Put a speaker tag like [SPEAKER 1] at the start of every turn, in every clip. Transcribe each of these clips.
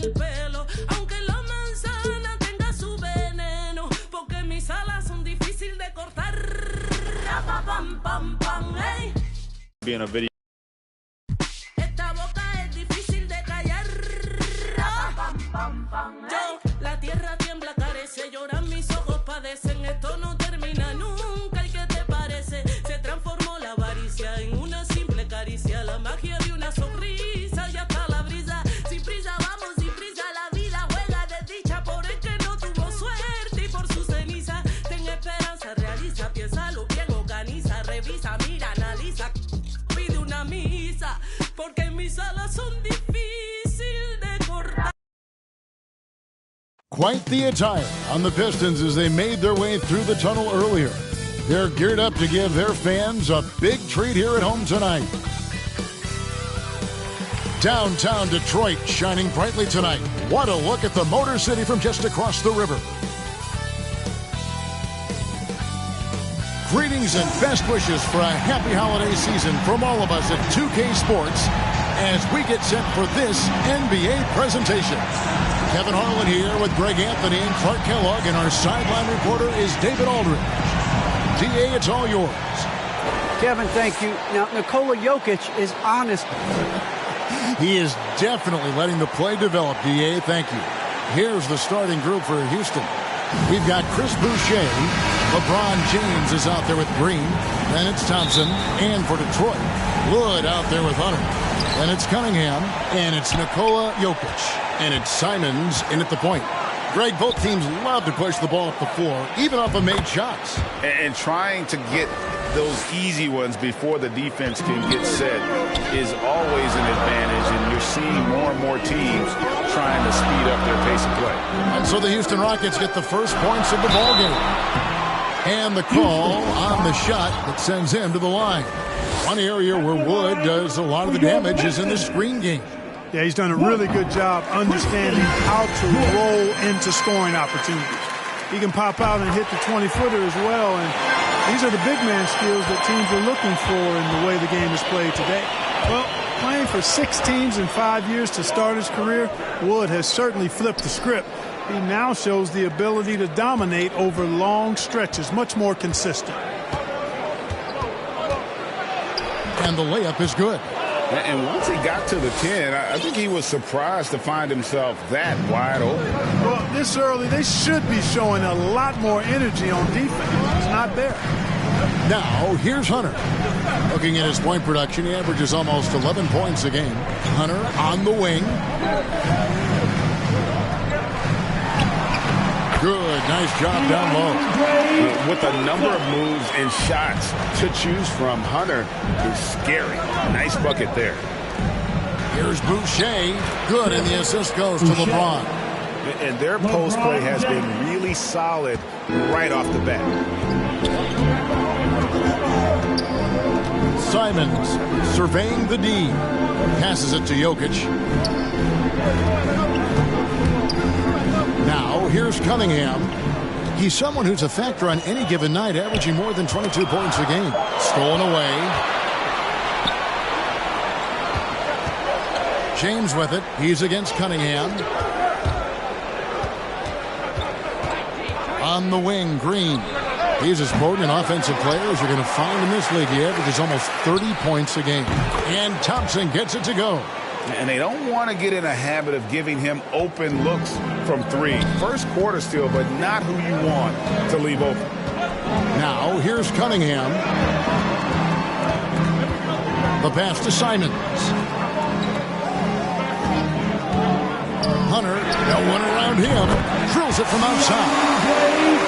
[SPEAKER 1] el pelo, aunque la manzana tenga su veneno, porque mis alas son difíciles de cortar. Pam, pam, pam, hey.
[SPEAKER 2] Being a video.
[SPEAKER 1] Esta boca es difícil de callar. Pam, pam, pam, hey. La tierra tiembla, carece, lloran mis ojos, padecen. Esto no termina nunca. ¿Y qué te parece? Se transformó la avaricia en una simple caricia, la magia de una sonrisa y hasta la brisa. Sin prisa vamos, sin prisa la vida juega de dicha por el que no tuvo suerte y por su ceniza. Ten esperanza, realiza, piénsalo bien, organiza, revisa, mira, analiza, pide una misa, porque mis alas son difíciles de cortar.
[SPEAKER 3] Quite the attire on the Pistons as they made their way through the tunnel earlier. They're geared up to give their fans a big treat here at home tonight. Downtown Detroit shining brightly tonight. What a look at the Motor City from just across the river. Greetings and best wishes for a happy holiday season from all of us at 2K Sports as we get set for this NBA presentation. Kevin Harlan here with Greg Anthony and Clark Kellogg, and our sideline reporter is David Aldridge. DA, it's all yours.
[SPEAKER 4] Kevin, thank you. Now, Nikola Jokic is honest.
[SPEAKER 3] He is definitely letting the play develop, DA. Thank you. Here's the starting group for Houston. We've got Chris Boucher. LeBron James is out there with Green. Then it's Thompson. And for Detroit, Wood out there with Hunter. Then it's Cunningham. And it's Nikola Jokic. And it's Simons in at the point. Greg, both teams love to push the ball up the floor, even off of made shots.
[SPEAKER 2] And trying to get those easy ones before the defense can get set is always an advantage, and you're seeing more and more teams trying to speed up their pace of play.
[SPEAKER 3] And so the Houston Rockets get the first points of the ballgame. And the call on the shot that sends him to the line. One area where Wood does a lot of the damage is in the screen game.
[SPEAKER 5] Yeah, he's done a really good job understanding how to roll into scoring opportunities. He can pop out and hit the 20-footer as well, and these are the big man skills that teams are looking for in the way the game is played today. Well, playing for 6 teams in 5 years to start his career, Wood has certainly flipped the script. He now shows the ability to dominate over long stretches, much more consistent.
[SPEAKER 3] And the layup is good.
[SPEAKER 2] And once he got to the 10, I think he was surprised to find himself that wide open.
[SPEAKER 5] Well, this early, they should be showing a lot more energy on defense. It's not there.
[SPEAKER 3] Now, here's Hunter. Looking at his point production, he averages almost 11 points a game. Hunter on the wing. Good, nice job down low.
[SPEAKER 2] With a number of moves and shots to choose from, Hunter is scary. Nice bucket there.
[SPEAKER 3] Here's Boucher. Good, and the assist goes to LeBron.
[SPEAKER 2] And their post play has been really solid right off the bat.
[SPEAKER 3] Simons surveying the D. Passes it to Jokic. Now, here's Cunningham. He's someone who's a factor on any given night, averaging more than 22 points a game. Stolen away. James with it. He's against Cunningham. On the wing, Green. He's as potent an offensive player as you're going to find in this league. He averages almost 30 points a game. And Thompson gets it to go.
[SPEAKER 2] And they don't want to get in a habit of giving him open looks from 3. First quarter still, but not who you want to leave open.
[SPEAKER 3] Now, here's Cunningham. The pass to Simons. Hunter, no one around him. Drills it from outside.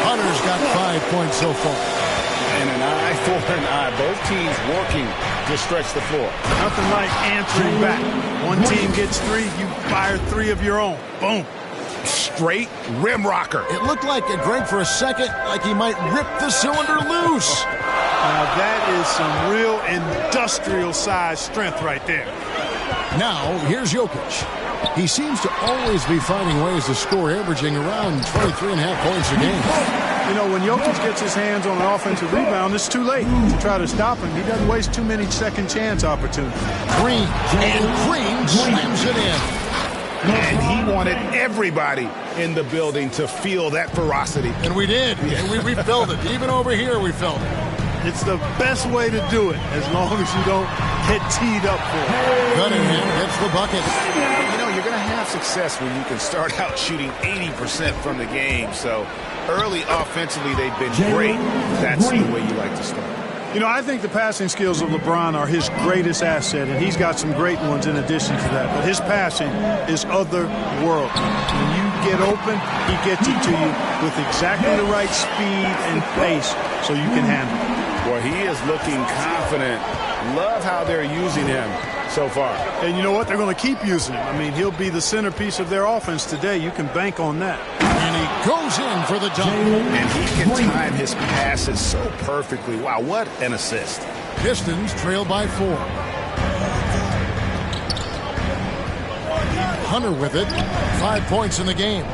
[SPEAKER 3] Hunter's got 5 points so far.
[SPEAKER 2] And an eye for an eye. Both teams working to stretch the floor.
[SPEAKER 5] Nothing like answering back. One team gets 3, you fire 3 of your own. Boom.
[SPEAKER 2] Straight rim rocker.
[SPEAKER 3] It looked like, Greg, for a second, like he might rip the cylinder loose.
[SPEAKER 5] Now that is some real industrial-sized strength right there.
[SPEAKER 3] Now, here's Jokic. He seems to always be finding ways to score, averaging around 23.5 points a game.
[SPEAKER 5] You know, when Jokic gets his hands on an offensive rebound, it's too late to try to stop him. He doesn't waste too many second chance opportunities.
[SPEAKER 3] Green slams it in.
[SPEAKER 2] And he wanted everybody in the building to feel that ferocity.
[SPEAKER 3] And we did. And we felt it. Even over here, we felt it.
[SPEAKER 5] It's the best way to do it, as long as you don't get teed up for it.
[SPEAKER 3] Cunningham gets the bucket.
[SPEAKER 2] You know, you're going to have success when you can start out shooting 80% from the game. So early offensively, they've been great. That's the way you like to start.
[SPEAKER 5] You know, I think the passing skills of LeBron are his greatest asset, and he's got some great ones in addition to that. But his passing is otherworldly. When you get open, he gets it to you with exactly the right speed and pace so you can handle it.
[SPEAKER 2] Well, he is looking confident. Love how they're using him so far.
[SPEAKER 5] And you know what? They're going to keep using him. I mean, he'll be the centerpiece of their offense today. You can bank on that.
[SPEAKER 3] And he goes in for the dunk.
[SPEAKER 2] And he can time his passes so perfectly. Wow, what an assist.
[SPEAKER 3] Pistons trail by 4. Hunter with it. 5 points in the game.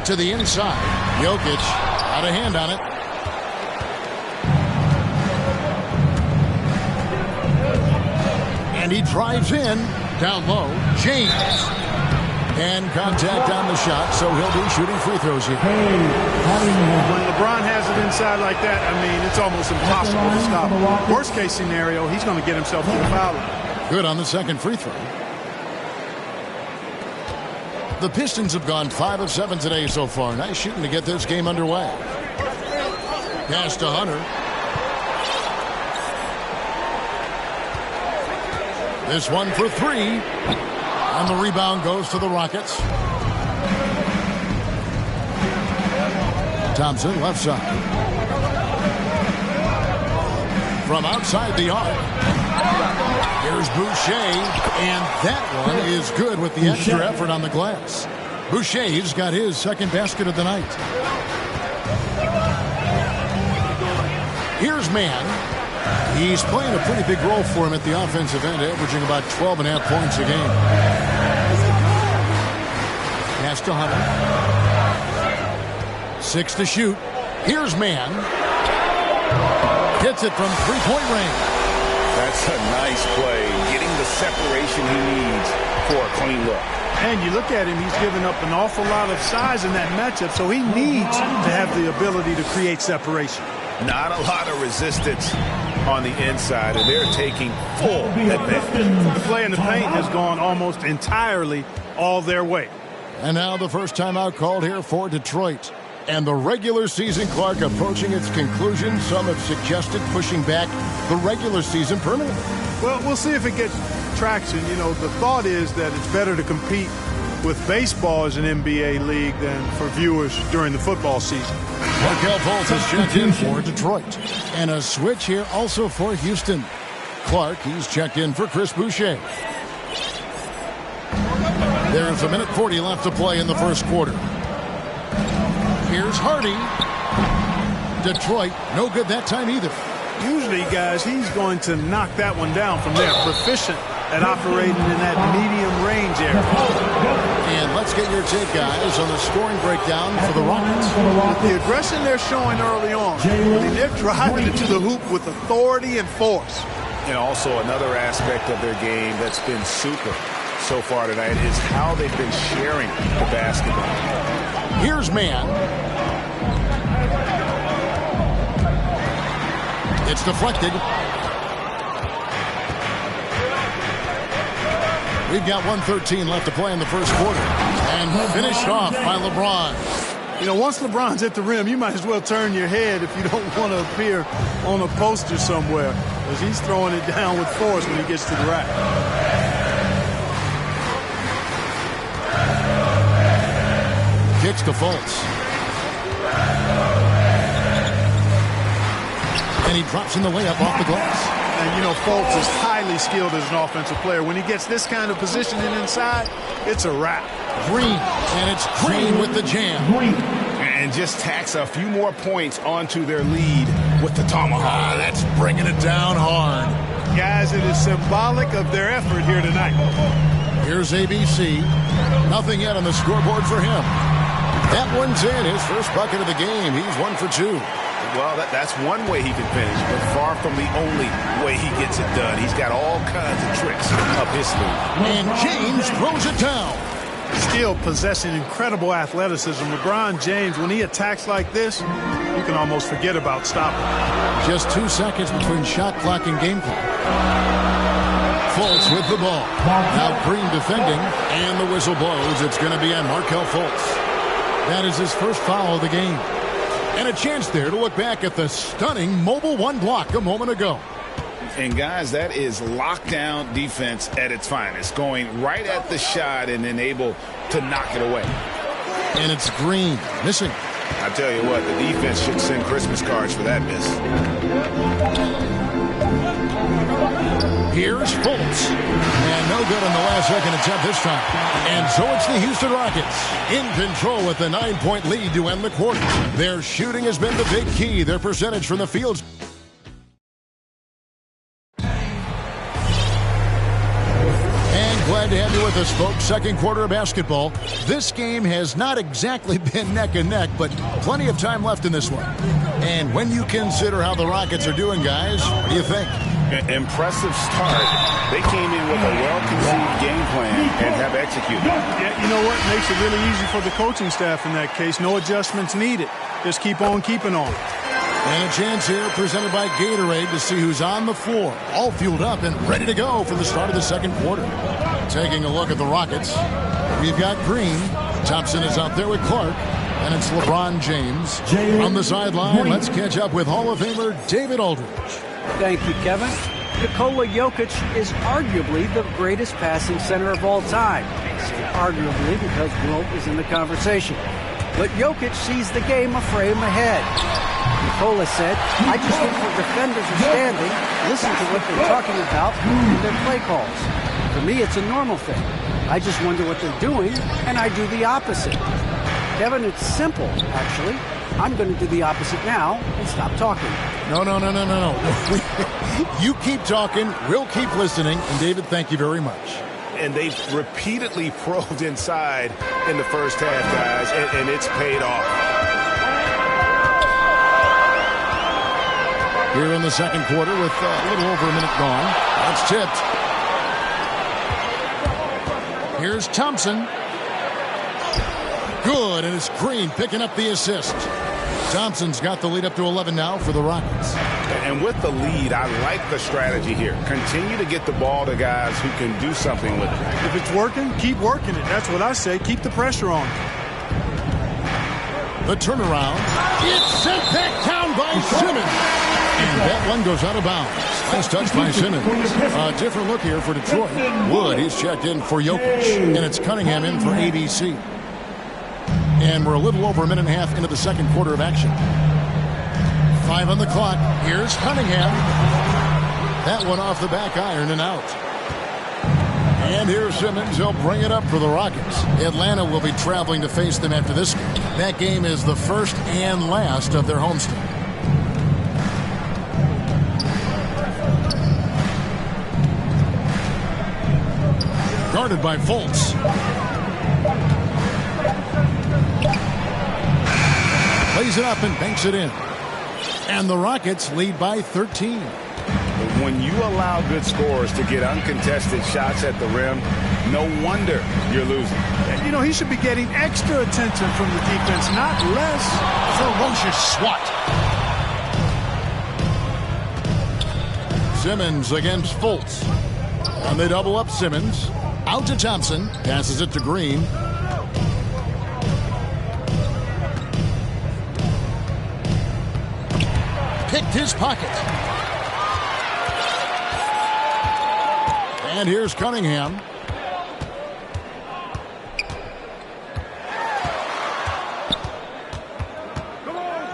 [SPEAKER 3] To the inside. Jokic out of hand on it. And he drives in. Down low. James. And contact on the shot, so he'll be shooting free throws here.
[SPEAKER 5] When LeBron has it inside like that, I mean, it's almost impossible to stop him. Worst case scenario, he's going to get himself to the foul line.
[SPEAKER 3] Good on the second free throw. The Pistons have gone 5 of 7 today so far. Nice shooting to get this game underway. Pass to Hunter. This one for 3. And the rebound goes to the Rockets. Thompson, left side. From outside the arc. Here's Boucher. And that one is good with the extra effort on the glass. Boucher's got his second basket of the night. Here's Mann. He's playing a pretty big role for him at the offensive end, averaging about 12.5 points a game. Pass to Hunter. 6 to shoot. Here's Mann. Gets it from three-point range.
[SPEAKER 2] That's a nice play, getting the separation he needs for a clean look.
[SPEAKER 5] And you look at him, he's given up an awful lot of size in that matchup, so he needs to have the ability to create separation.
[SPEAKER 2] Not a lot of resistance on the inside, and they're taking full advantage.
[SPEAKER 5] The play in the paint has gone almost entirely all their way.
[SPEAKER 3] And now the first timeout called here for Detroit. And the regular season clock approaching its conclusion. Some have suggested pushing back the regular season permanently.
[SPEAKER 5] Well, we'll see if it gets traction. You know, the thought is that it's better to compete with baseball as an NBA league than for viewers during the football season.
[SPEAKER 3] Markelle Fultz has checked in for Detroit. And a switch here also for Houston. Clark, he's checked in for Chris Boucher. There's 1:40 left to play in the first quarter. Here's Hardy. Detroit, no good that time either.
[SPEAKER 5] Usually, guys, he's going to knock that one down from there. Proficient at operating in that medium range area.
[SPEAKER 3] And let's get your take, guys, on the scoring breakdown for the Rockets.
[SPEAKER 5] The aggression they're showing early on, I mean, they're driving it to the hoop with authority and force.
[SPEAKER 2] And also another aspect of their game that's been super so far tonight is how they've been sharing the basketball.
[SPEAKER 3] Here's Mann. It's deflected. We've got 1:13 left to play in the first quarter. And finished off by LeBron.
[SPEAKER 5] You know, once LeBron's at the rim, you might as well turn your head if you don't want to appear on a poster somewhere, because he's throwing it down with force when he gets to the rack.
[SPEAKER 3] Kicks to Fultz. And he drops in the layup off the glass.
[SPEAKER 5] And, you know, Fultz is highly skilled as an offensive player. When he gets this kind of positioning inside, it's a wrap.
[SPEAKER 3] Green, and it's Green with the jam.
[SPEAKER 2] And just tacks a few more points onto their lead with the tomahawk.
[SPEAKER 3] That's bringing it down hard.
[SPEAKER 5] Guys, it is symbolic of their effort here tonight.
[SPEAKER 3] Here's ABC. Nothing yet on the scoreboard for him. That one's in, his first bucket of the game. He's 1 for 2.
[SPEAKER 2] Well, that's one way he can finish, but far from the only way he gets it done. He's got all kinds of tricks up his sleeve.
[SPEAKER 3] And James throws it down.
[SPEAKER 5] Still possessing incredible athleticism. LeBron James, when he attacks like this, you can almost forget about stopping.
[SPEAKER 3] Just 2 seconds between shot clock and game clock. Fultz with the ball. Now Green defending, and the whistle blows. It's going to be on Markelle Fultz. That is his first foul of the game. And a chance there to look back at the stunning Mobile One block a moment ago.
[SPEAKER 2] And, guys, that is lockdown defense at its finest, going right at the shot and then able to knock it away.
[SPEAKER 3] And it's Green missing.
[SPEAKER 2] I tell you what, the defense should send Christmas cards for that miss.
[SPEAKER 3] Here's Fultz. And no good on the last second attempt this time. And so it's the Houston Rockets in control with the 9-point lead to end the quarter. Their shooting has been the big key. Their percentage from the field. Glad to have you with us, folks. Second quarter of basketball. This game has not exactly been neck and neck, but plenty of time left in this one. And when you consider how the Rockets are doing, guys, what do you think?
[SPEAKER 2] Impressive start. They came in with a well-conceived game plan and have executed.
[SPEAKER 5] Yeah, you know what? Makes it really easy for the coaching staff in that case. No adjustments needed. Just keep on keeping on.
[SPEAKER 3] And a chance here presented by Gatorade to see who's on the floor. All fueled up and ready to go for the start of the second quarter. Taking a look at the Rockets, we've got Green. Thompson is out there with Clark. And it's LeBron James on the sideline. Let's catch up with Hall of Famer David Aldridge.
[SPEAKER 4] Thank you, Kevin. Nikola Jokic is arguably the greatest passing center of all time. I say arguably because Wilt is in the conversation. But Jokic sees the game a frame ahead. Nikola said, I just look for defenders are standing, listen to what they're talking about, and their play calls. For me, it's a normal thing. I just wonder what they're doing, and I do the opposite. Kevin, it's simple, actually. I'm going to do the opposite now and stop talking.
[SPEAKER 3] No. You keep talking, we'll keep listening, and David, thank you very much.
[SPEAKER 2] And they've repeatedly probed inside in the first half, guys, and it's paid off.
[SPEAKER 3] Here in the second quarter with a little over a minute gone. That's tipped. Here's Thompson. Good, and it's Green picking up the assist. Thompson's got the lead up to 11 now for the Rockets.
[SPEAKER 2] And with the lead, I like the strategy here. Continue to get the ball to guys who can do something with it.
[SPEAKER 5] If it's working, keep working it. That's what I say. Keep the pressure on.
[SPEAKER 3] The turnaround. It's sent back down by Simmons. And that one goes out of bounds. Nice touch by Simmons. A different look here for Detroit. Wood, he's checked in for Jokic. And it's Cunningham in for ABC. And we're a little over a minute and a half into the second quarter of action. 5 on the clock. Here's Cunningham. That one off the back iron and out. And here's Simmons. He'll bring it up for the Rockets. Atlanta will be traveling to face them after this game. That game is the first and last of their homestand. Guarded by Fultz. Plays it up and banks it in. And the Rockets lead by 13.
[SPEAKER 2] When you allow good scorers to get uncontested shots at the rim, no wonder you're losing.
[SPEAKER 5] You know, he should be getting extra attention from the defense, not less.
[SPEAKER 3] Ferocious swat. Simmons against Fultz. And they double up Simmons. Out to Thompson. Passes it to Green. Picked his pocket. And here's Cunningham.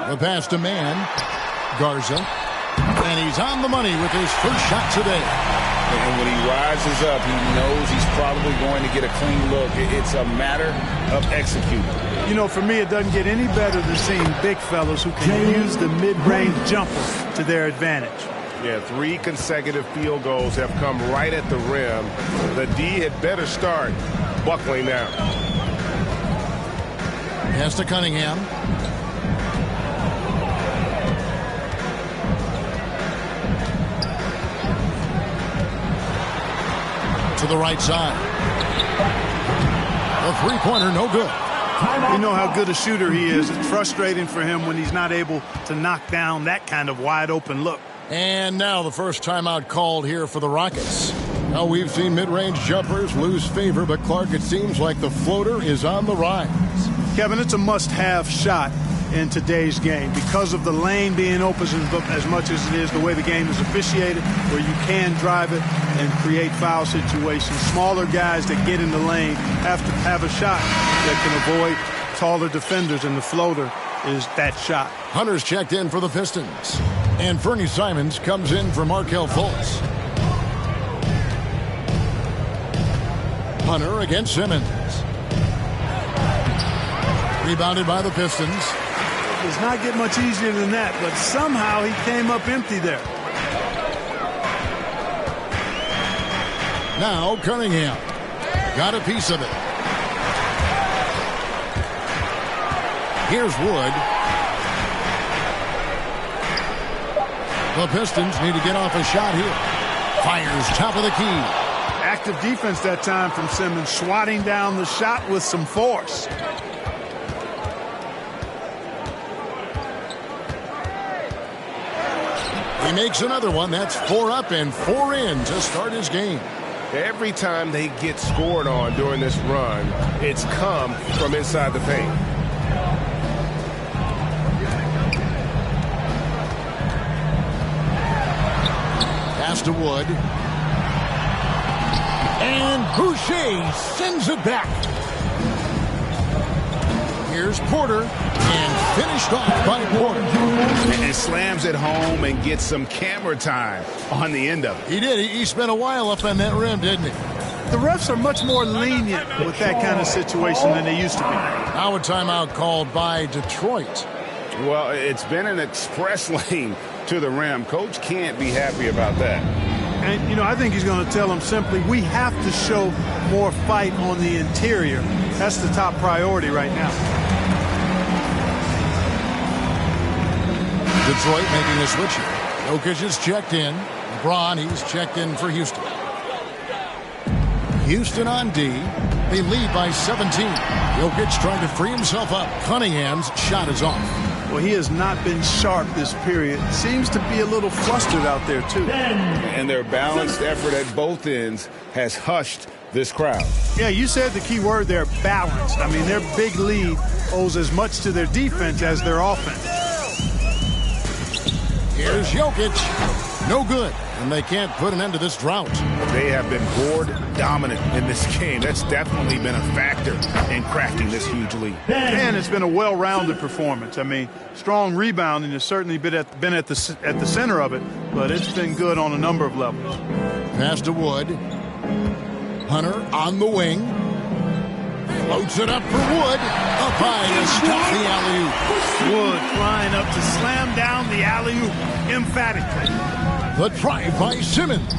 [SPEAKER 3] The pass to man. Garza. And he's on the money with his first shot today.
[SPEAKER 2] And when he rises up, he knows he's probably going to get a clean look. It's a matter of executing.
[SPEAKER 5] You know, for me, it doesn't get any better than seeing big fellas who can use the mid-range jumper to their advantage.
[SPEAKER 2] Yeah, 3 consecutive field goals have come right at the rim. The D had better start buckling down.
[SPEAKER 3] Pass to Cunningham. to the right side. The three-pointer, no good.
[SPEAKER 5] You know how good a shooter he is. It's frustrating for him when he's not able to knock down that kind of wide-open look.
[SPEAKER 3] And now the first timeout called here for the Rockets. Now we've seen mid-range jumpers lose favor, but Clark, it seems like the floater is on the rise.
[SPEAKER 5] Kevin, it's a must-have shot in today's game because of the lane being open as much as it is, the way the game is officiated, where you can drive it and create foul situations. Smaller guys that get in the lane have to have a shot that can avoid taller defenders, and the floater is that shot.
[SPEAKER 3] Hunter's checked in for the Pistons, and Fernie Simons comes in for Markelle Fultz. Hunter against Simmons. Rebounded by the Pistons.
[SPEAKER 5] Does not get much easier than that, but somehow he came up empty there.
[SPEAKER 3] Now Cunningham got a piece of it. Here's Wood. The Pistons need to get off a shot here. Fires top of the key.
[SPEAKER 5] Active defense that time from Simmons, swatting down the shot with some force.
[SPEAKER 3] He makes another one. That's 4 up and 4 in to start his game.
[SPEAKER 2] Every time they get scored on during this run, it's come from inside the paint.
[SPEAKER 3] Pass to Wood. And Boucher sends it back. Here's Porter, and finished off by Porter.
[SPEAKER 2] And slams it home and gets some camera time on the end of it.
[SPEAKER 3] He did. He spent a while up on that rim, didn't he?
[SPEAKER 5] The refs are much more lenient with that kind of situation than they used to be.
[SPEAKER 3] Now a timeout called by Detroit.
[SPEAKER 2] Well, it's been an express lane to the rim. Coach can't be happy about that.
[SPEAKER 5] And, you know, I think he's going to tell them simply, we have to show more fight on the interior. That's the top priority right now.
[SPEAKER 3] Detroit making a switch here. Jokic is checked in. LeBron, he's checked in for Houston. Houston on D. They lead by 17. Jokic trying to free himself up. Cunningham's shot is off.
[SPEAKER 5] Well, he has not been sharp this period. Seems to be a little flustered out there, too.
[SPEAKER 2] And their balanced effort at both ends has hushed this crowd.
[SPEAKER 5] Yeah, you said the key word there, balanced. I mean, their big lead owes as much to their defense as their offense.
[SPEAKER 3] Here's Jokic. No good. And they can't put an end to this drought.
[SPEAKER 2] They have been board dominant in this game. That's definitely been a factor in crafting this huge lead.
[SPEAKER 5] And it's been a well-rounded performance. I mean, strong rebounding has certainly been at the center of it, but it's been good on a number of levels.
[SPEAKER 3] Pass to Wood. Hunter on the wing. Floats it up for Wood. Up high to stop the alley-oop.
[SPEAKER 5] Wood flying up to slam down the alley-oop emphatically.
[SPEAKER 3] The drive by Simmons.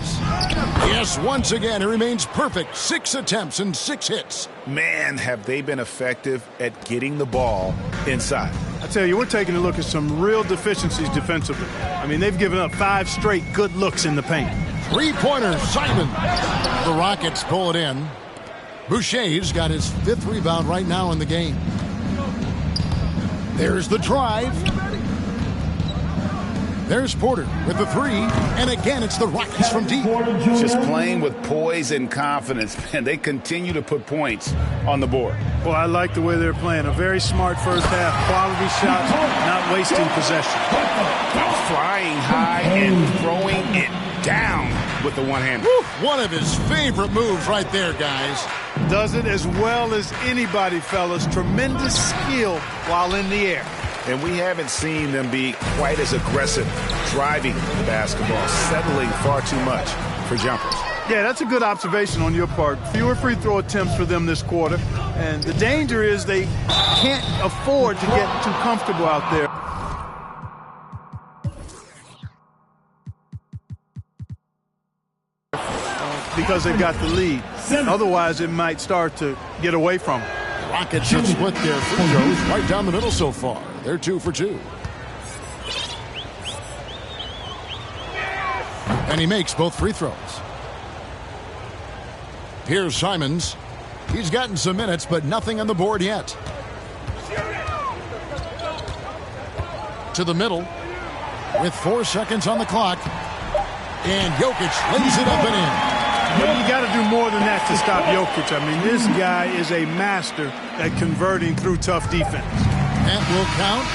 [SPEAKER 3] Yes, once again, he remains perfect. 6 attempts and 6 hits.
[SPEAKER 2] Man, have they been effective at getting the ball inside.
[SPEAKER 5] I tell you, we're taking a look at some real deficiencies defensively. I mean, they've given up 5 straight good looks in the paint.
[SPEAKER 3] Three-pointer, Simon. The Rockets pull it in. Boucher's got his 5th rebound right now in the game. There's the drive. There's Porter with the 3, and again it's the Rockets from deep.
[SPEAKER 2] Just playing with poise and confidence, man. They continue to put points on the board.
[SPEAKER 5] Well, I like the way they're playing. A very smart first half. Quality shots, not wasting possession.
[SPEAKER 2] Flying high and throwing it down with the one-hander.
[SPEAKER 3] One of his favorite moves right there, guys.
[SPEAKER 5] Does it as well as anybody, fellas. Tremendous skill while in the air.
[SPEAKER 2] And we haven't seen them be quite as aggressive driving the basketball, settling far too much for jumpers.
[SPEAKER 5] Yeah, that's a good observation on your part. Fewer free throw attempts for them this quarter. And the danger is they can't afford to get too comfortable out there. Because they've got the lead. Otherwise, it might start to get away from them.
[SPEAKER 3] Rockets have split their free throws right down the middle so far. They're 2 for 2. And he makes both free throws. Here's Simons. He's gotten some minutes, but nothing on the board yet. To the middle with 4 seconds on the clock. And Jokic lays it up and in.
[SPEAKER 5] But you got to do more than that to stop Jokic. I mean, this guy is a master at converting through tough defense.
[SPEAKER 3] That will count.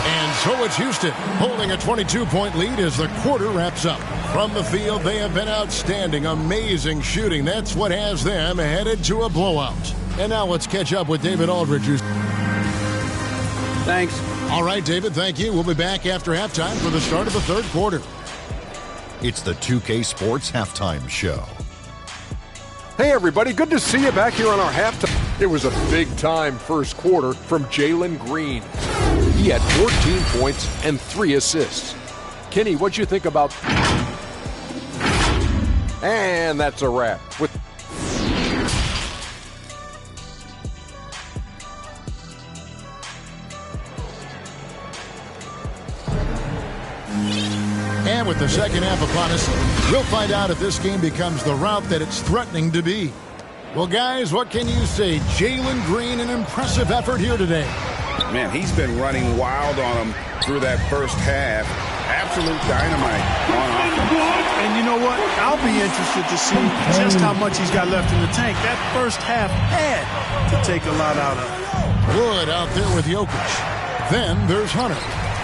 [SPEAKER 3] And so it's Houston holding a 22-point lead as the quarter wraps up. From the field, they have been outstanding. Amazing shooting. That's what has them headed to a blowout. And now let's catch up with David Aldridge.
[SPEAKER 4] Thanks.
[SPEAKER 3] All right, David, thank you. We'll be back after halftime for the start of the third quarter.
[SPEAKER 6] It's the 2K Sports Halftime Show.
[SPEAKER 7] Hey, everybody. Good to see you back here on our halftime. It was a big-time first quarter from Jalen Green. He had 14 points and 3 assists. Kenny, what'd you think about... And that's a wrap.
[SPEAKER 3] And with the second half upon us, we'll find out if this game becomes the route that it's threatening to be. Well, guys, what can you say? Jalen Green, an impressive effort here today.
[SPEAKER 2] Man, he's been running wild on him through that first half. Absolute dynamite on offense.
[SPEAKER 5] And you know what? I'll be interested to see just how much he's got left in the tank. That first half had to take a lot out of him.
[SPEAKER 3] Wood out there with Jokic. Then there's Hunter.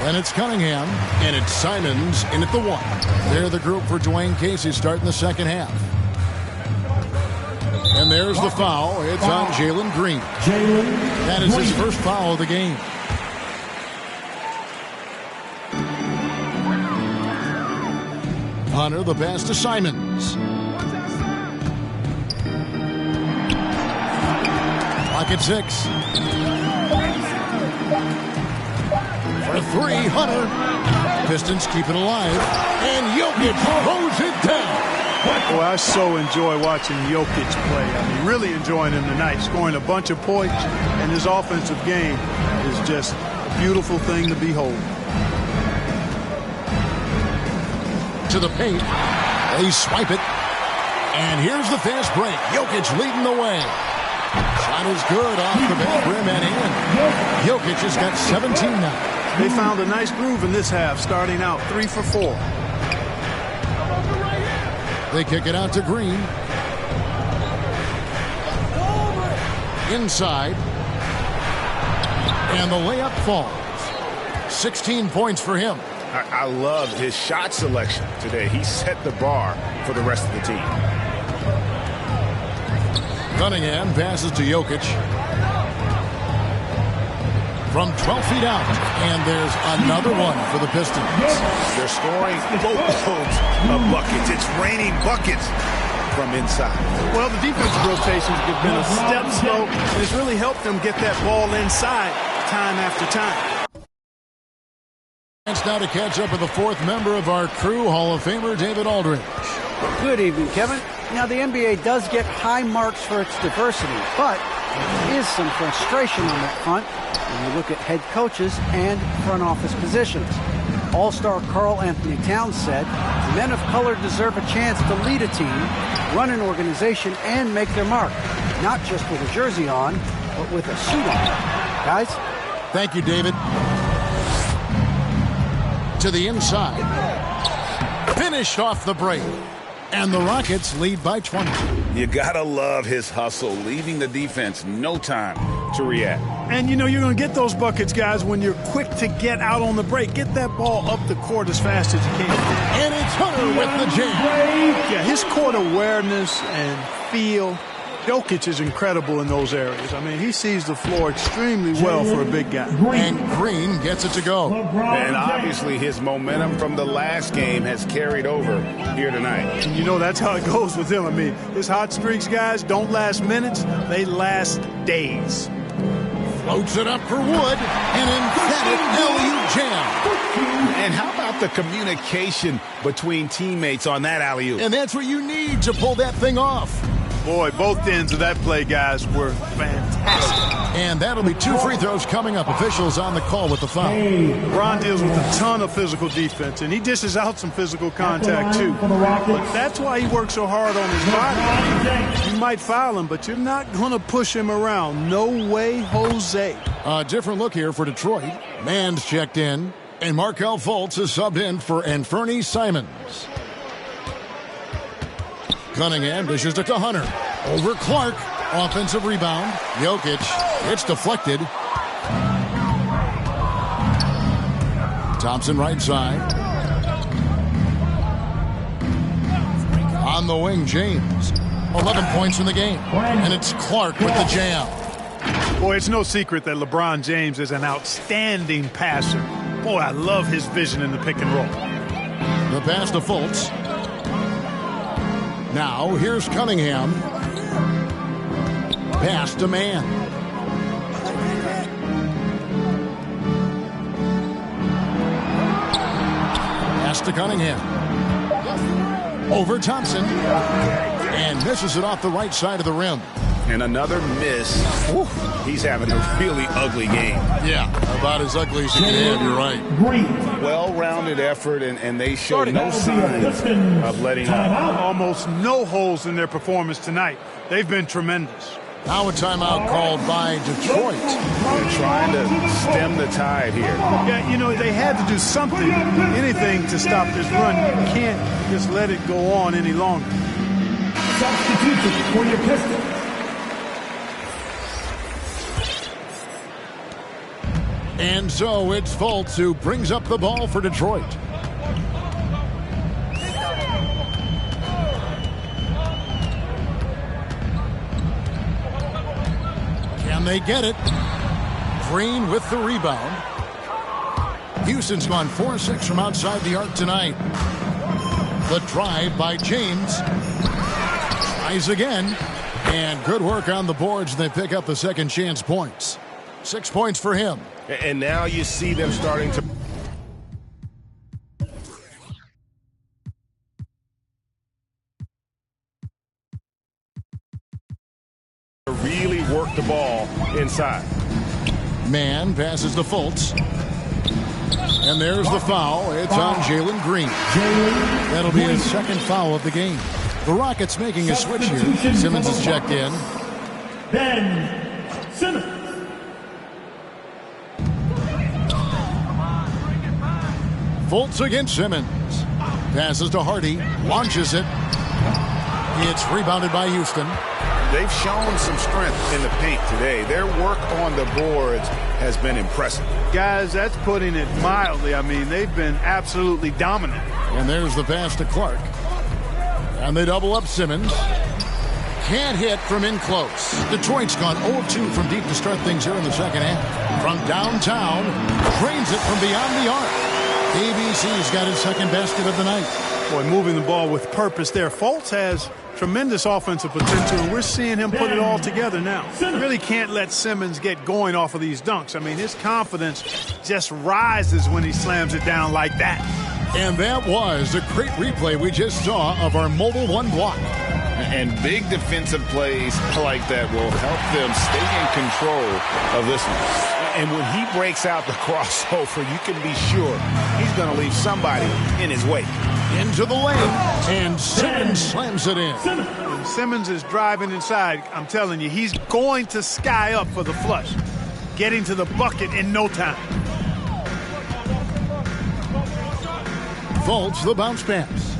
[SPEAKER 3] Then it's Cunningham. And it's Simons in at the 1. They're the group for Dwayne Casey starting the second half. And there's the foul. It's on Jalen Green. That is his first foul of the game. Hunter the pass to Simons. Clock at 6. For 3, Hunter. Pistons keep it alive. And Jokic throws it down.
[SPEAKER 5] Boy, I so enjoy watching Jokic play. I mean, really enjoying him tonight, scoring a bunch of points, and his offensive game is just a beautiful thing to behold.
[SPEAKER 3] To the paint. They swipe it. And here's the fast break. Jokic leading the way. Shot is good off the back rim and in. Jokic has got 17 now.
[SPEAKER 5] They found a nice groove in this half, starting out 3 for 4.
[SPEAKER 3] They kick it out to Green. Inside. And the layup falls. 16 points for him.
[SPEAKER 2] I love his shot selection today. He set the bar for the rest of the team.
[SPEAKER 3] Cunningham passes to Jokic. From 12 feet out. And there's another one for the Pistons.
[SPEAKER 2] They're scoring boatloads of buckets. It's raining buckets from inside.
[SPEAKER 5] Well, the defensive rotations have been a step slow, and it's really helped them get that ball inside time after time.
[SPEAKER 3] It's now to catch up with the fourth member of our crew, Hall of Famer David Aldridge.
[SPEAKER 4] Good evening, Kevin. Now, the NBA does get high marks for its diversity, but there is some frustration on that front when you look at head coaches and front office positions. All-star Karl Anthony Towns said, men of color deserve a chance to lead a team, run an organization, and make their mark, not just with a jersey on, but with a suit on. Guys?
[SPEAKER 3] Thank you, David. To the inside. Finished off the break. And the Rockets lead by 20.
[SPEAKER 2] You gotta love his hustle, leaving the defense no time to react.
[SPEAKER 5] And you know you're going to get those buckets, guys, when you're quick to get out on the break. Get that ball up the court as fast as you can.
[SPEAKER 3] And it's Hunter with the jam.
[SPEAKER 5] Yeah, his court awareness and feel. Jokic is incredible in those areas. I mean, he sees the floor extremely well for a big guy.
[SPEAKER 3] And Green gets it to go.
[SPEAKER 2] And obviously his momentum from the last game has carried over here tonight.
[SPEAKER 5] And you know that's how it goes with him. I mean, his hot streaks, guys, don't last minutes. They last days.
[SPEAKER 3] Floats it up for Wood. An emphatic LU jam.
[SPEAKER 2] And how about the communication between teammates on that alley-oop?
[SPEAKER 3] And that's what you need to pull that thing off.
[SPEAKER 5] Boy, both ends of that play, guys, were fantastic.
[SPEAKER 3] And that'll be 2 free throws coming up. Officials on the call with the foul.
[SPEAKER 5] LeBron deals with a ton of physical defense, and he dishes out some physical contact, too. But that's why he works so hard on his body. You might foul him, but you're not going to push him around. No way, Jose.
[SPEAKER 3] A different look here for Detroit. Mann's checked in, and Markelle Fultz is subbed in for Anfernee Simons. Cunningham dishes it to Hunter. Over Clark. Offensive rebound. Jokic. It's deflected. Thompson right side. On the wing, James. 11 points in the game. And it's Clark with the jam.
[SPEAKER 5] Boy, it's no secret that LeBron James is an outstanding passer. Boy, I love his vision in the pick and roll.
[SPEAKER 3] The pass to Fultz. Now, here's Cunningham. Pass to Mann. Pass to Cunningham. Over Thompson. And misses it off the right side of the rim.
[SPEAKER 2] And another miss. Ooh, he's having a really ugly game.
[SPEAKER 3] Yeah, about as ugly as you can have, you're right.
[SPEAKER 2] Well-rounded effort, and they showed no signs of letting up.
[SPEAKER 5] Almost no holes in their performance tonight. They've been tremendous.
[SPEAKER 3] Now a timeout called by Detroit.
[SPEAKER 2] They're trying to stem the tide here.
[SPEAKER 5] Yeah, you know, they had to do something, anything to stop this run. You can't just let it go on any longer.
[SPEAKER 8] Substitution for your Pistons.
[SPEAKER 3] And so it's Fultz who brings up the ball for Detroit. Can they get it? Green with the rebound. Houston's gone 4-6 from outside the arc tonight. The drive by James. Tries again. And good work on the boards. They pick up the second chance points. 6 points for him.
[SPEAKER 2] And now you see them starting to really work the ball inside.
[SPEAKER 3] Mann passes to Fultz. And there's the foul. It's on Jalen Green. That'll be his second foul of the game. The Rockets making a switch here. Simmons is checked in.
[SPEAKER 8] Ben Simmons.
[SPEAKER 3] Fultz against Simmons. Passes to Hardy. Launches it. It's rebounded by Houston.
[SPEAKER 2] They've shown some strength in the paint today. Their work on the boards has been impressive.
[SPEAKER 5] Guys, that's putting it mildly. I mean, they've been absolutely dominant.
[SPEAKER 3] And there's the pass to Clark. And they double up Simmons. Can't hit from in close. Detroit's gone 0-2 from deep to start things here in the second half. From downtown, drains it from beyond the arc. ABC's got his second basket of the night.
[SPEAKER 5] Boy, moving the ball with purpose there. Fultz has tremendous offensive potential, and we're seeing him put it all together now. You really can't let Simmons get going off of these dunks. I mean, his confidence just rises when he slams it down like that.
[SPEAKER 3] And that was a great replay we just saw of our Mobile One block.
[SPEAKER 2] And big defensive plays like that will help them stay in control of this one. And when he breaks out the crossover, you can be sure he's going to leave somebody in his way.
[SPEAKER 3] Into the lane, and Simmons slams it in.
[SPEAKER 5] When Simmons is driving inside, I'm telling you, he's going to sky up for the flush. Getting to the bucket in no time.
[SPEAKER 3] Fultz, the bounce pass.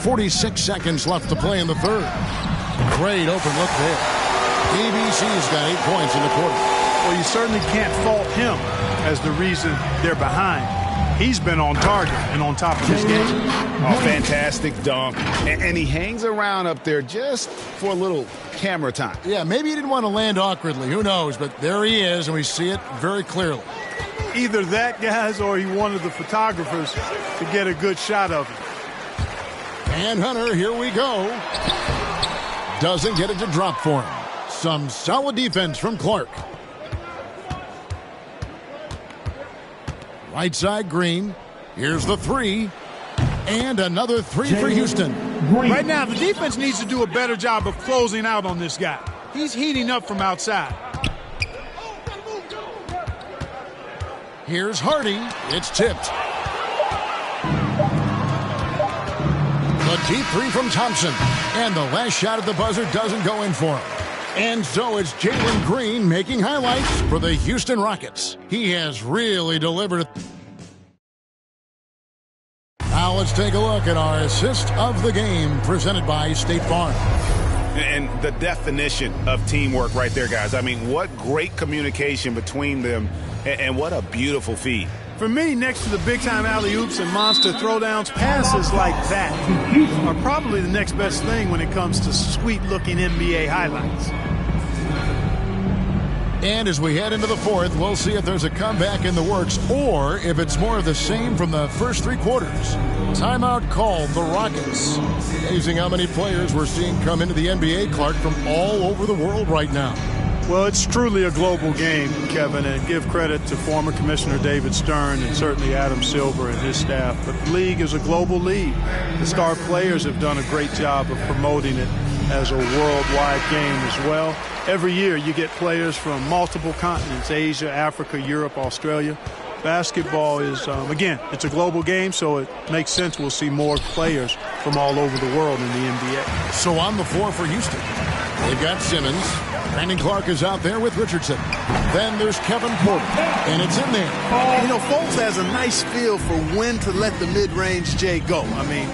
[SPEAKER 3] 46 seconds left to play in the third. Great open look there. ABC's got 8 points in the quarter.
[SPEAKER 5] Well, you certainly can't fault him as the reason they're behind. He's been on target and on top of his game.
[SPEAKER 2] Oh, fantastic dunk. And he hangs around up there just for a little camera time.
[SPEAKER 3] Yeah, maybe he didn't want to land awkwardly. Who knows? But there he is, and we see it very clearly.
[SPEAKER 5] Either that, guys, or he wanted the photographers to get a good shot of him.
[SPEAKER 3] And Hunter, here we go. Doesn't get it to drop for him. Some solid defense from Clark. Right side, Green. Here's the three. And another three for Houston.
[SPEAKER 5] Right now, the defense needs to do a better job of closing out on this guy. He's heating up from outside.
[SPEAKER 3] Here's Hardy. It's tipped. The deep three from Thompson. And the last shot at the buzzer doesn't go in for him. And so it's Jalen Green making highlights for the Houston Rockets. He has really delivered. Now let's take a look at our assist of the game presented by State Farm.
[SPEAKER 2] And the definition of teamwork right there, guys. I mean, what great communication between them, and what a beautiful feed.
[SPEAKER 5] For me, next to the big-time alley-oops and monster throwdowns, passes like that are probably the next best thing when it comes to sweet-looking NBA highlights.
[SPEAKER 3] And as we head into the fourth, we'll see if there's a comeback in the works or if it's more of the same from the first three quarters. Timeout called the Rockets. Amazing how many players we're seeing come into the NBA, Clark, from all over the world right now.
[SPEAKER 5] Well, it's truly a global game, Kevin, and give credit to former Commissioner David Stern and certainly Adam Silver and his staff. But the league is a global league. The star players have done a great job of promoting it as a worldwide game as well. Every year you get players from multiple continents, Asia, Africa, Europe, Australia. Basketball is, again, it's a global game, so it makes sense we'll see more players from all over the world in the NBA.
[SPEAKER 3] So on the floor for Houston, they've got Simmons. Brandon Clark is out there with Richardson. Then there's Kevin Porter, and it's in there.
[SPEAKER 8] You know, Fultz has a nice feel for when to let the mid-range J go. I mean,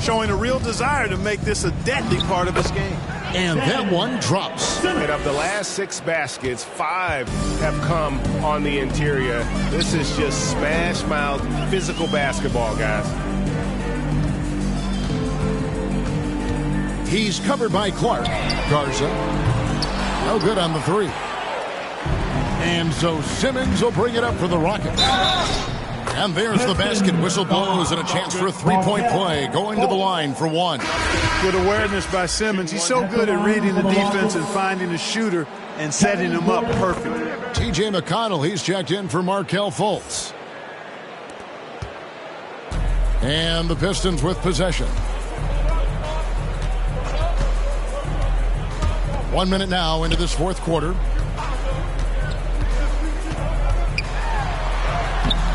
[SPEAKER 8] showing a real desire to make this a deadly part of his game.
[SPEAKER 3] And that one drops.
[SPEAKER 9] And of the last 6 baskets, 5 have come on the interior. This is just smash mouth physical basketball, guys.
[SPEAKER 3] He's covered by Clark. Garza. No good on the three. And so Simmons will bring it up for the Rockets. And there's the basket. Whistle blows and a chance for a three-point play. Going to the line for one.
[SPEAKER 5] Good awareness by Simmons. He's so good at reading the defense and finding a shooter and setting him up perfectly.
[SPEAKER 3] T.J. McConnell, he's checked in for Markelle Fultz. And the Pistons with possession. 1 minute now into this fourth quarter.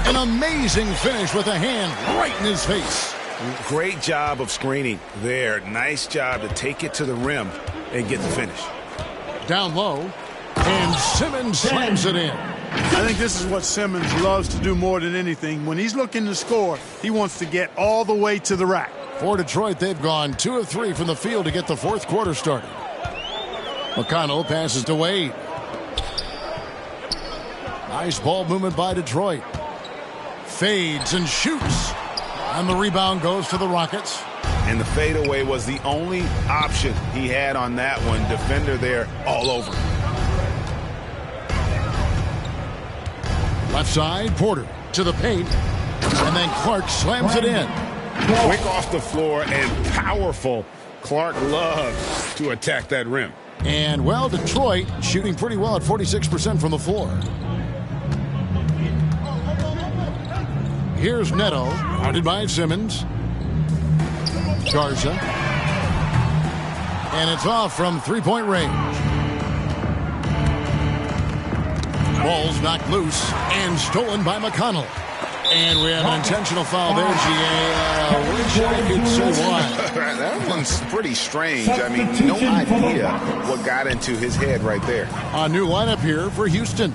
[SPEAKER 3] An amazing finish with a hand right in his face.
[SPEAKER 2] Great job of screening there. Nice job to take it to the rim and get the finish.
[SPEAKER 3] Down low, and Simmons slams it in.
[SPEAKER 5] I think this is what Simmons loves to do more than anything. When he's looking to score, he wants to get all the way to the rack.
[SPEAKER 3] For Detroit, they've gone 2 of 3 from the field to get the fourth quarter started. McConnell passes to Wade. Nice ball movement by Detroit. Fades and shoots. And the rebound goes to the Rockets.
[SPEAKER 2] And the fadeaway was the only option he had on that one. Defender there all over.
[SPEAKER 3] Left side, Porter to the paint. And then Clark slams it in.
[SPEAKER 2] Quick off the floor and powerful. Clark loves to attack that rim.
[SPEAKER 3] And, well, Detroit shooting pretty well at 46% from the floor. Here's Neto, guarded by Simmons. Garza. And it's off from three-point range. Ball's knocked loose and stolen by McConnell. And we have an intentional foul there, G.A. Wish I could say why.
[SPEAKER 2] That one's pretty strange. I mean, no idea what got into his head right there.
[SPEAKER 3] A new lineup here for Houston.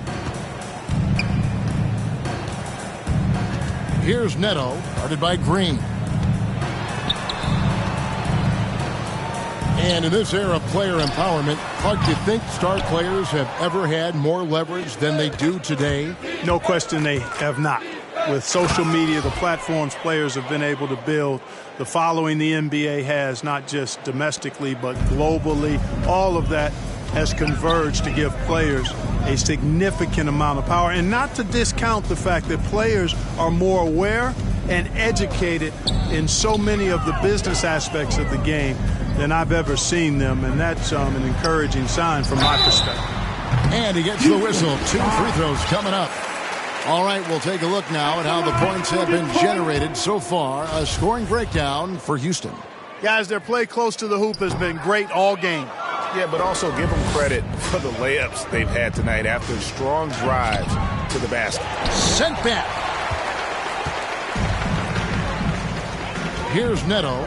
[SPEAKER 3] Here's Neto, guarded by Green. And in this era of player empowerment, Clark, do you think star players have ever had more leverage than they do today?
[SPEAKER 5] No question they have not. With social media, the platforms players have been able to build, the following the NBA has, not just domestically but globally, all of that has converged to give players a significant amount of power. And not to discount the fact that players are more aware and educated in so many of the business aspects of the game than I've ever seen them. And that's an encouraging sign from my perspective.
[SPEAKER 3] And he gets the whistle. 2 free throws coming up. All right, we'll take a look now at how the points have been generated so far. A scoring breakdown for Houston.
[SPEAKER 8] Guys, their play close to the hoop has been great all game.
[SPEAKER 2] Yeah, but also give them credit for the layups they've had tonight after strong drives to the basket.
[SPEAKER 3] Sent back. Here's Neto.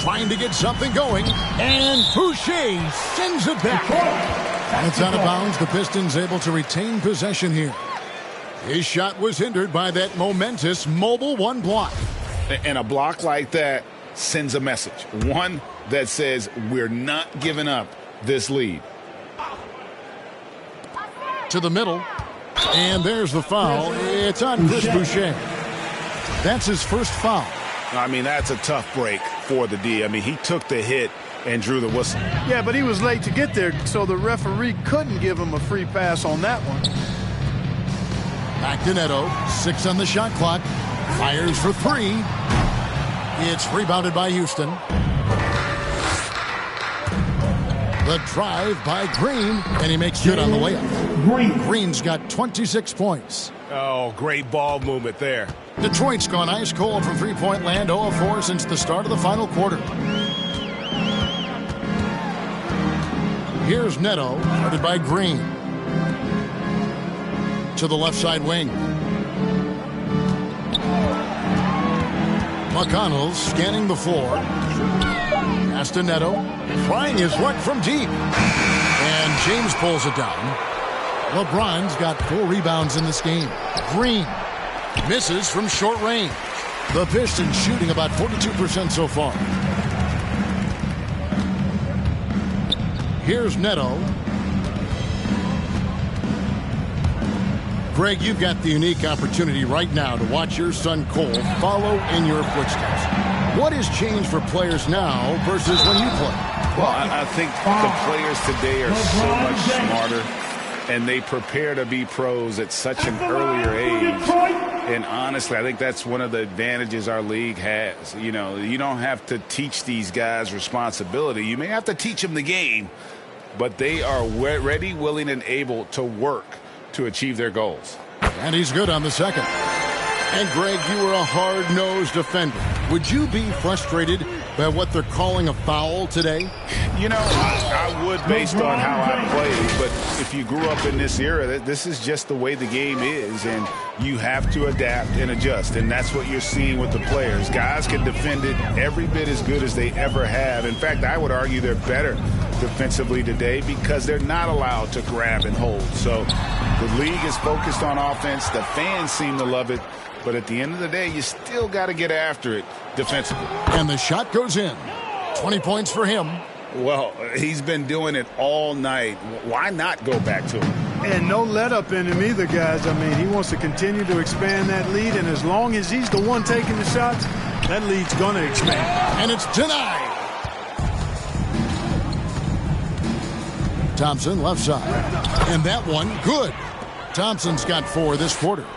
[SPEAKER 3] Trying to get something going. And Boucher sends it back. It's out of bounds. The Pistons able to retain possession here. His shot was hindered by that momentous mobile one block.
[SPEAKER 2] And a block like that sends a message. One that says we're not giving up this lead.
[SPEAKER 3] To the middle. And there's the foul. It's on Chris Boucher. That's his first foul.
[SPEAKER 2] I mean, that's a tough break for the D. I mean, he took the hit and drew the whistle.
[SPEAKER 5] Yeah, but he was late to get there, so the referee couldn't give him a free pass on that one.
[SPEAKER 3] Back to Neto. 6 on the shot clock. Fires for 3. It's rebounded by Houston. The drive by Green, and he makes good on the layup. Green's got 26 points.
[SPEAKER 2] Oh, great ball movement there.
[SPEAKER 3] Detroit's gone ice cold from three-point land, 0 of 4 since the start of the final quarter. Here's Neto, guarded by Green. To the left side wing. McConnell scanning the floor. Pass to Neto. Trying his luck from deep. And James pulls it down. LeBron's got 4 rebounds in this game. Green misses from short range. The Pistons shooting about 42% so far. Here's Neto. Greg, you've got the unique opportunity right now to watch your son Cole follow in your footsteps. What has changed for players now versus when you played?
[SPEAKER 2] Well, I think the players today are so much smarter, and they prepare to be pros at such an earlier age. And honestly, I think that's one of the advantages our league has. You know, you don't have to teach these guys responsibility. You may have to teach them the game, but they are ready, willing, and able to work to achieve their goals.
[SPEAKER 3] And he's good on the second. And Greg, you were a hard-nosed defender. Would you be frustrated by what they're calling a foul today?
[SPEAKER 2] You know, I would based on how I played, but if you grew up in this era, this is just the way the game is, and you have to adapt and adjust, and that's what you're seeing with the players. Guys can defend it every bit as good as they ever have. In fact, I would argue they're better defensively today because they're not allowed to grab and hold. So the league is focused on offense. The fans seem to love it. But at the end of the day, you still got to get after it defensively.
[SPEAKER 3] And the shot goes in. 20 points for him.
[SPEAKER 2] Well, he's been doing it all night. Why not go back to him?
[SPEAKER 5] And no let up in him either, guys. I mean, he wants to continue to expand that lead, and as long as he's the one taking the shots, that lead's going to expand.
[SPEAKER 3] And it's denied. Thompson, left side. And that one, good. Thompson's got 4 this quarter.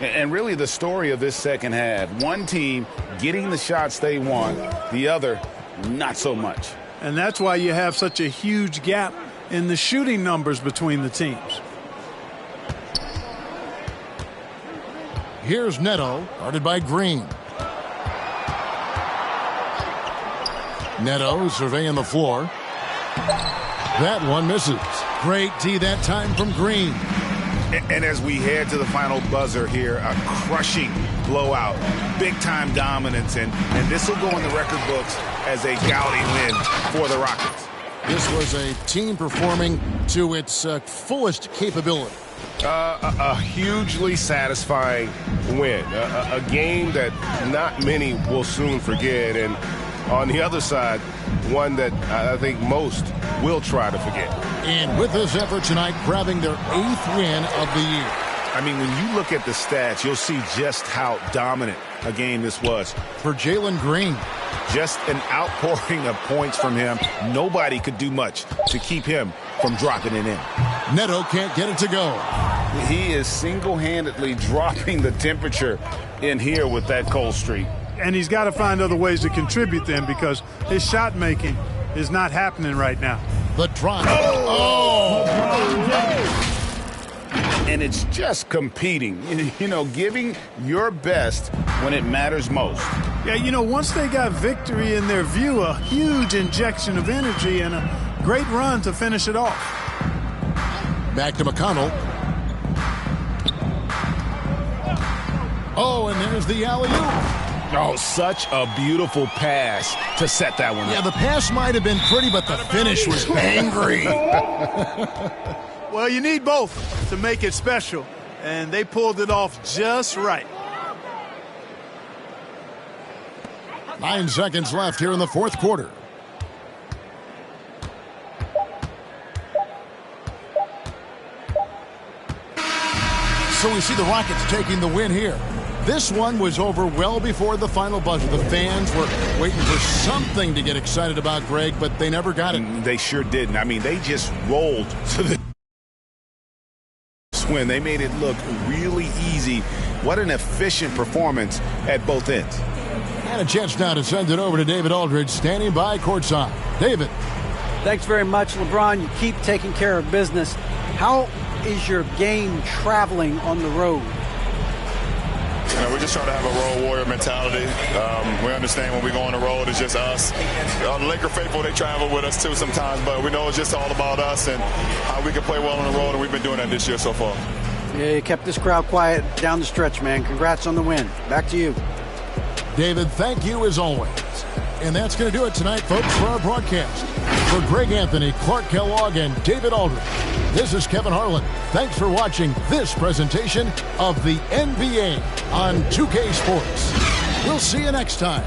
[SPEAKER 2] And really the story of this second half, one team getting the shots they want, the other not so much.
[SPEAKER 5] And that's why you have such a huge gap in the shooting numbers between the teams.
[SPEAKER 3] Here's Neto, guarded by Green. Neto surveying the floor. That one misses. Great D that time from Green.
[SPEAKER 2] And as we head to the final buzzer here, a crushing blowout, big-time dominance, and this will go in the record books as a gaudy win for the Rockets.
[SPEAKER 3] This was a team performing to its fullest capability.
[SPEAKER 9] A hugely satisfying win, a game that not many will soon forget, and on the other side, one that I think most will try to forget.
[SPEAKER 3] And with this effort tonight, grabbing their 8th win of the year.
[SPEAKER 2] I mean, when you look at the stats, you'll see just how dominant a game this was.
[SPEAKER 3] For Jalen Green.
[SPEAKER 2] Just an outpouring of points from him. Nobody could do much to keep him from dropping it in.
[SPEAKER 3] Neto can't get it to go.
[SPEAKER 2] He is single-handedly dropping the temperature in here with that cold streak.
[SPEAKER 5] And he's got to find other ways to contribute then, because his shot making is not happening right now.
[SPEAKER 3] The drive. Oh!
[SPEAKER 2] And it's just competing, you know, giving your best when it matters most.
[SPEAKER 5] Yeah, you know, once they got victory in their view, a huge injection of energy and a great run to finish it off.
[SPEAKER 3] Back to McConnell. Oh, and there's the alley-oop.
[SPEAKER 2] Oh, such a beautiful pass to set that one up.
[SPEAKER 3] Yeah, the pass might have been pretty, but the finish was angry.
[SPEAKER 8] Well, you need both to make it special, and they pulled it off just right.
[SPEAKER 3] 9 seconds left here in the fourth quarter. So we see the Rockets taking the win here. This one was over well before the final buzzer. The fans were waiting for something to get excited about, Greg, but they never got it.
[SPEAKER 2] They sure didn't. I mean, they just rolled to the win. They made it look really easy. What an efficient performance at both ends.
[SPEAKER 3] And a chance now to send it over to David Aldridge, standing by courtside. David.
[SPEAKER 4] Thanks very much, LeBron. You keep taking care of business. How is your game traveling on the road?
[SPEAKER 10] You know, we just try to have a road warrior mentality. We understand when we go on the road, it's just us. The Laker faithful, they travel with us too sometimes, but we know it's just all about us and how we can play well on the road, and we've been doing that this year so far.
[SPEAKER 4] Yeah, you kept this crowd quiet down the stretch, man. Congrats on the win. Back to you.
[SPEAKER 3] David, thank you as always. And that's going to do it tonight, folks, for our broadcast. For Greg Anthony, Clark Kellogg, and David Aldridge, this is Kevin Harlan. Thanks for watching this presentation of the NBA on 2K Sports. We'll see you next time.